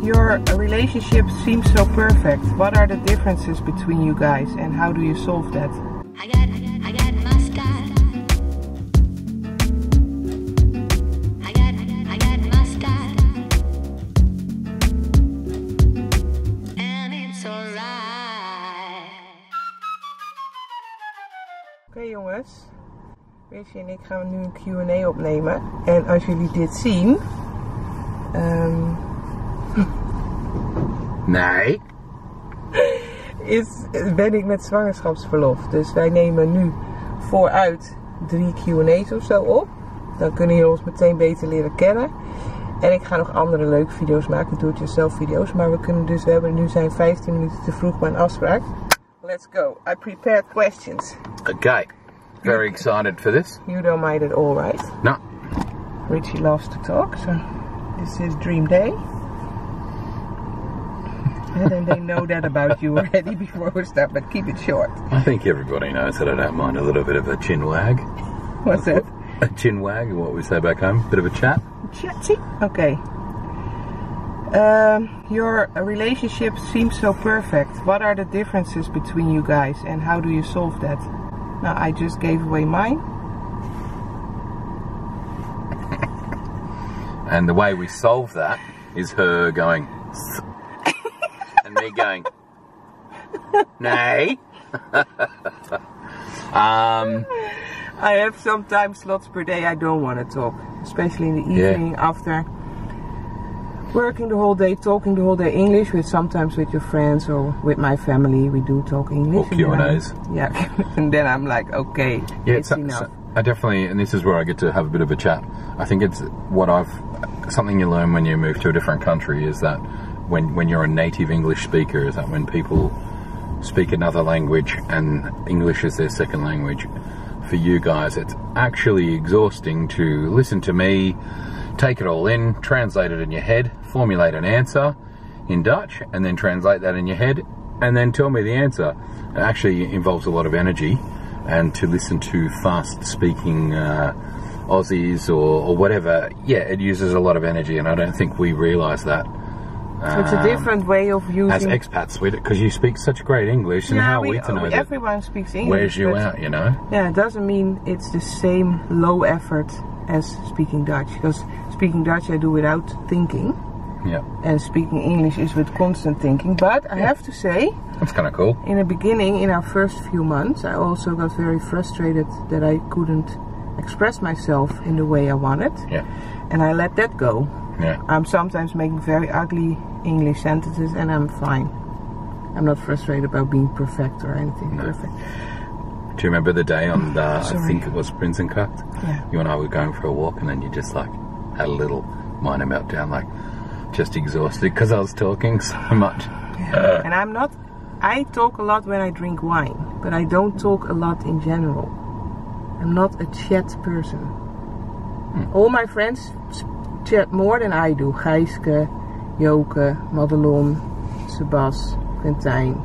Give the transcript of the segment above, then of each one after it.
Your relationship seems so perfect. What are the differences between you guys and how do you solve that? I got mustard. I got mustard. And it's alright. Oké jongens, Richie en ik gaan nu een Q&A opnemen. En als jullie dit zien... Nee. Ben ik met zwangerschapsverlof. Dus wij nemen nu vooruit 3 Q&A's of zo op. Dan kunnen jullie ons meteen beter leren kennen. En ik ga nog andere leuke video's maken, do-it-yourself video's. Maar we hebben nu zijn 15 minuten te vroeg bij een afspraak. Let's go. I prepared questions. Okay. Very excited for this. You don't mind at all, right? No. Richie loves to talk, so this is dream day. And then they know that about you already before we start, but keep it short. I think everybody knows that I don't mind a little bit of a chin wag. What's that? A chin wag, what we say back home. Bit of a chat. Chatty. Okay. Your relationship seems so perfect. What are the differences between you guys and how do you solve that? Now, I just gave away mine. And the way we solve that is her going... and me going... Nay. I have some time slots per day I don't want to talk. Especially in the evening after working the whole day, talking the whole day English, sometimes with your friends or with my family. We do talk English. Or Q&As. Yeah, and then I'm like, okay, yeah, it's enough. I definitely, and this is where I get to have a bit of a chat. I think it's something you learn when you move to a different country is that when you're a native English speaker, is that when people speak another language and English is their second language, for you guys it's actually exhausting to listen to me, take it all in, translate it in your head, formulate an answer in Dutch, and then translate that in your head, and then tell me the answer. It actually involves a lot of energy, and to listen to fast-speaking Aussies or whatever, yeah, it uses a lot of energy, and I don't think we realise that. So it's a different way of using... As expats, because you speak such great English, and how are we to know that everyone speaks English. Wears you out, you know? Yeah, it doesn't mean it's the same low effort as speaking Dutch, because speaking Dutch I do without thinking. Yeah. And speaking English is with constant thinking. But I have to say, that's kind of cool. In the beginning, in our first few months, I also got very frustrated that I couldn't express myself in the way I wanted. Yeah. And I let that go. Yeah. I'm sometimes making very ugly English sentences and I'm fine. I'm not frustrated about being perfect or anything perfect. Do you remember the day on I think it was Prinsenkracht? Yeah. You and I were going for a walk and then you just like had a little minor meltdown, like just exhausted because I was talking so much. Yeah. And I talk a lot when I drink wine, but I don't talk a lot in general. I'm not a chat person. All my friends chat more than I do. Gijske, Joke, Madelon, Sebas, Quintijn.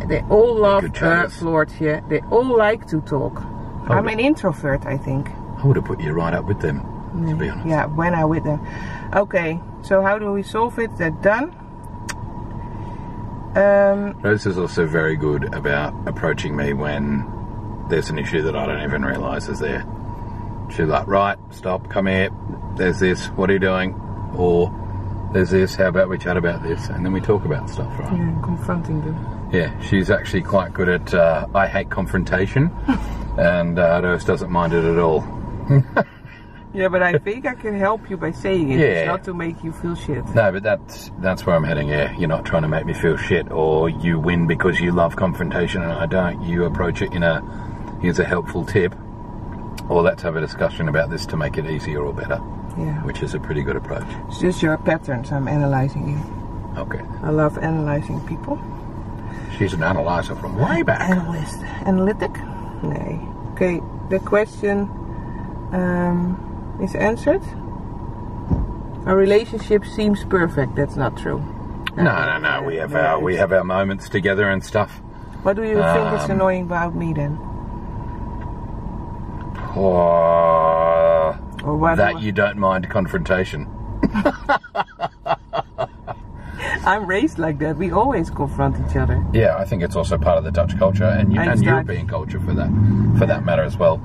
They all love Floortje. They all like to talk. I'm an introvert, I think. I would have put you right up with them, to be honest. Yeah, when I'm with them. Okay, so how do we solve it? That's done. Rose is also very good about approaching me when there's an issue that I don't even realise is there. She's like, right, stop, come here, there's this, what are you doing? Or there's this, how about we chat about this? And then we talk about stuff, right? Yeah, confronting them. Yeah, she's actually quite good at, I hate confrontation, and Rose doesn't mind it at all. Yeah, but I think I can help you by saying it. It's not to make you feel shit. No, but that's where I'm heading, yeah. You're not trying to make me feel shit, or you win because you love confrontation and I don't. You approach it in here's a helpful tip, or let's have a discussion about this to make it easier or better. Yeah. Which is a pretty good approach. It's just your patterns, I'm analysing you. Okay. I love analysing people. She's an analyzer from way back. Analyst. Analytic? Nee. Okay, the question is answered. Our relationship seems perfect. That's not true. No. We have our moments together and stuff. What do you think is annoying about me then? That you don't mind confrontation. I'm raised like that. We always confront each other. Yeah, I think it's also part of the Dutch culture and European culture for that matter as well.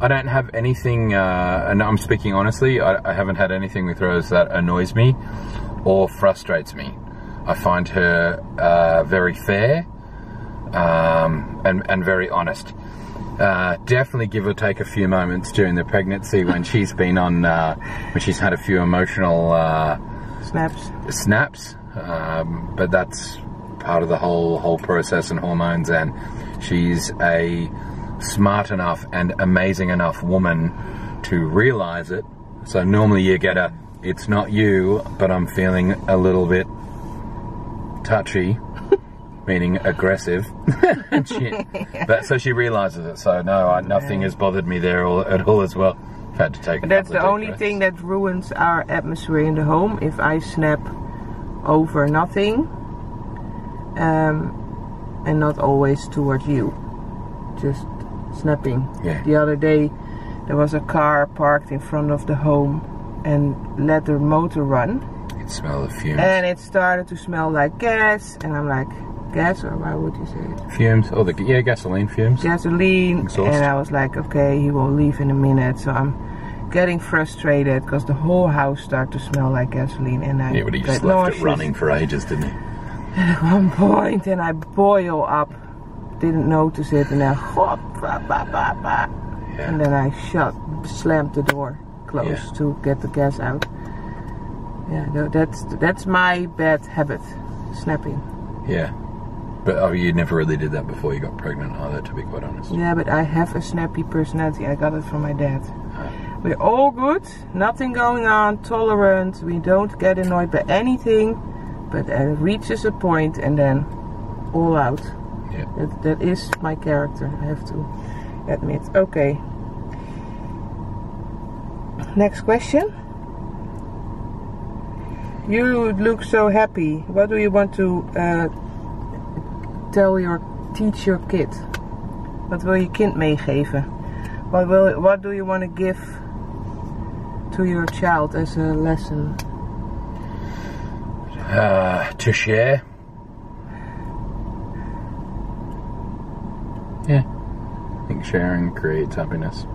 I don't have anything, and I'm speaking honestly, I haven't had anything with Rose that annoys me or frustrates me. I find her very fair and very honest. Definitely give or take a few moments during the pregnancy when she's been on, when she's had a few emotional snaps. But that's part of the whole process and hormones, and she's a smart enough and amazing enough woman to realize it. So normally you get a, it's not you, but I'm feeling a little bit touchy, meaning aggressive. And so she realizes it. So no, nothing has bothered me there at all as well. I've had to take. That's the only thing that ruins our atmosphere in the home. If I snap over nothing, and not always towards you, just snapping. Yeah. The other day, there was a car parked in front of the home, and let the motor run. It smelled of fumes. And it started to smell like gas, and I'm like, gas, or why would you say it? Fumes. Oh, gasoline fumes. Gasoline. Exhaust. And I was like, okay, he will leave in a minute. So I'm getting frustrated because the whole house started to smell like gasoline, and I but he just left it running for ages, didn't he? At one point, and I boil up, didn't notice it, and then and then I slammed the door closed to get the gas out. Yeah, that's my bad habit, snapping. Yeah, but you never really did that before you got pregnant either, to be quite honest. Yeah, but I have a snappy personality. I got it from my dad. We're all good, nothing going on, tolerant. We don't get annoyed by anything, but it reaches a point and then all out. Yeah. That is my character, I have to admit. Okay. Next question. You look so happy. What do you want to teach your kid? Wat wil je kind meegeven? What do you want to give to your child as a lesson? To share. Yeah. I think sharing creates happiness.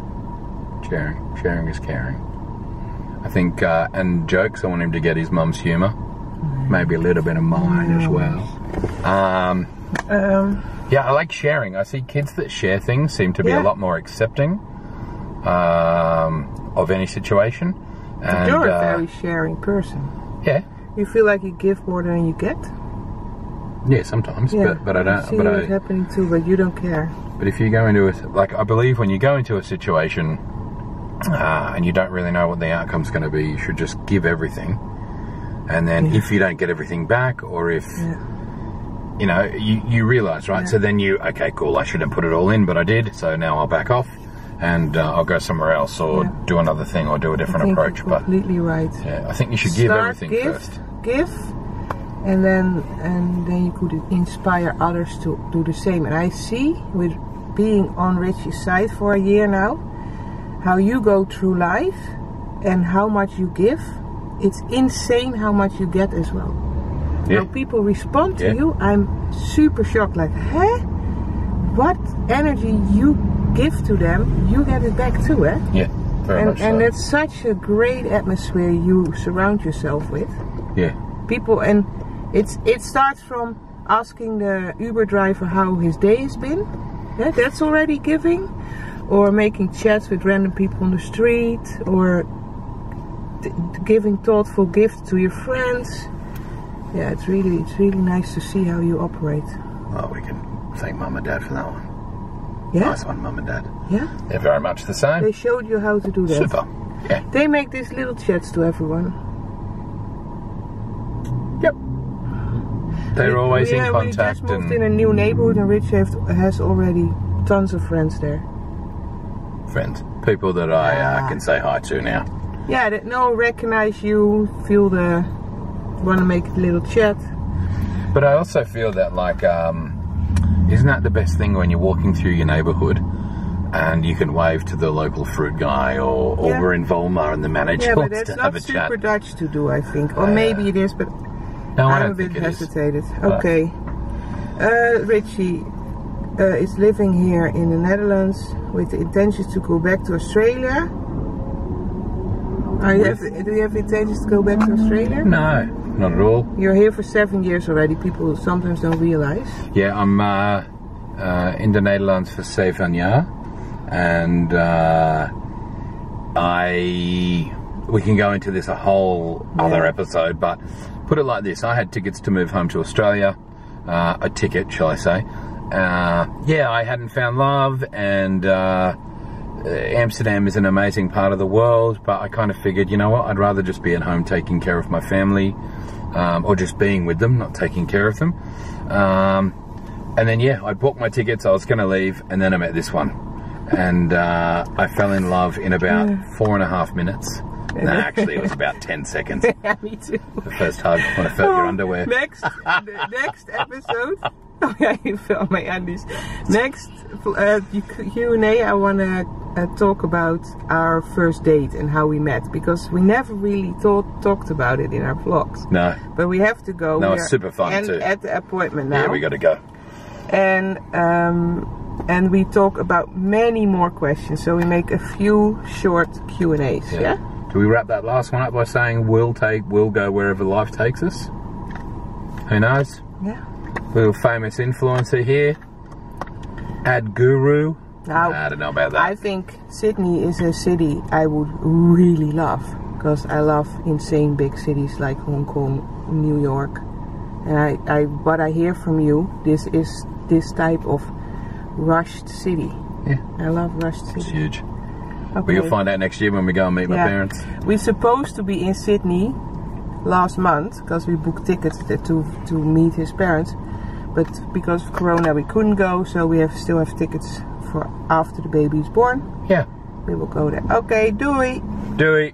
Sharing is caring. I think, and jokes, I want him to get his mum's humour. Maybe a little bit of mine as well. Yeah, I like sharing. I see kids that share things seem to be a lot more accepting of any situation. And you're a very sharing person. Yeah. You feel like you give more than you get? Yeah, sometimes. Yeah, but I don't. I see it happening too, but you don't care. But if you go into I believe when you go into a situation and you don't really know what the outcome's going to be, you should just give everything. And then if you don't get everything back, or if you know, you realise, right? So then okay, cool, I shouldn't put it all in, but I did, so now I'll back off and I'll go somewhere else, or do another thing, or do a different approach. You're completely right. Yeah, I think you should give everything first. Give, and then you could inspire others to do the same. And I see, with being on Richie's side for a year now, how you go through life and how much you give. It's insane how much you get as well. Yeah. How people respond to you, I'm super shocked. Like, what energy you give to them, you get it back too, eh? Yeah, very much so. And it's such a great atmosphere you surround yourself with. Yeah. People, and it starts from asking the Uber driver how his day has been. Yeah, that's already giving. Or making chats with random people on the street, or giving thoughtful gifts to your friends. Yeah, it's really nice to see how you operate. Well, we can thank Mum and Dad for that one. Yeah? Nice one, Mum and Dad. Yeah? They're very much the same. They showed you how to do that. Super. Yeah. They make these little chats to everyone. Yep. They're always in contact. We just moved in a new neighborhood, and Richie has already tons of friends there. Friends. People that I can say hi to now. Yeah, that recognize you, feel want to make a little chat. But I also feel that, like, isn't that the best thing when you're walking through your neighbourhood and you can wave to the local fruit guy, or we're in Volmar and the manager wants to have a chat. Yeah, but that's not super Dutch to do, I think. Or maybe it is, but No, I I'm don't a bit think it is. hesitated. But- Okay. Richie is living here in the Netherlands with the intentions to go back to Australia. Do you have intentions to go back to Australia? No, not at all. You're here for 7 years already. People sometimes don't realize. Yeah, I'm in the Netherlands for 7 jaar. And we can go into this a whole other episode, but put it like this. I had tickets to move home to Australia. A ticket, shall I say. I hadn't found love, and Amsterdam is an amazing part of the world, but I kind of figured, you know what, I'd rather just be at home taking care of my family, or just being with them, not taking care of them. And then, I booked my tickets, I was going to leave, and then I met this one. And I fell in love in about 4.5 minutes. No, actually, it was about 10 seconds. Yeah, me too. The first hug when I felt your underwear. Next episode. Oh yeah, you felt my undies. Next Q&A, I want to talk about our first date and how we met, because we never really talked about it in our vlogs. No. But we have to go. No, it's super fun too. At the appointment now. Yeah, we got to go. And we talk about many more questions. So we make a few short Q&As. Yeah. Do we wrap that last one up by saying we'll go wherever life takes us? Who knows? Yeah. Little famous influencer here. Ad guru. Now, I don't know about that. I think Sydney is a city I would really love, because I love insane big cities like Hong Kong, New York. And what I hear from you, this is this type of rushed city. Yeah. I love rushed It's city. huge. Okay. But you'll find out next year when we go and meet my parents. We're supposed to be in Sydney last month, because we booked tickets to meet his parents. But because of Corona we couldn't go, so we still have tickets for after the baby is born. Yeah. We will go there. Okay, doei! Doei.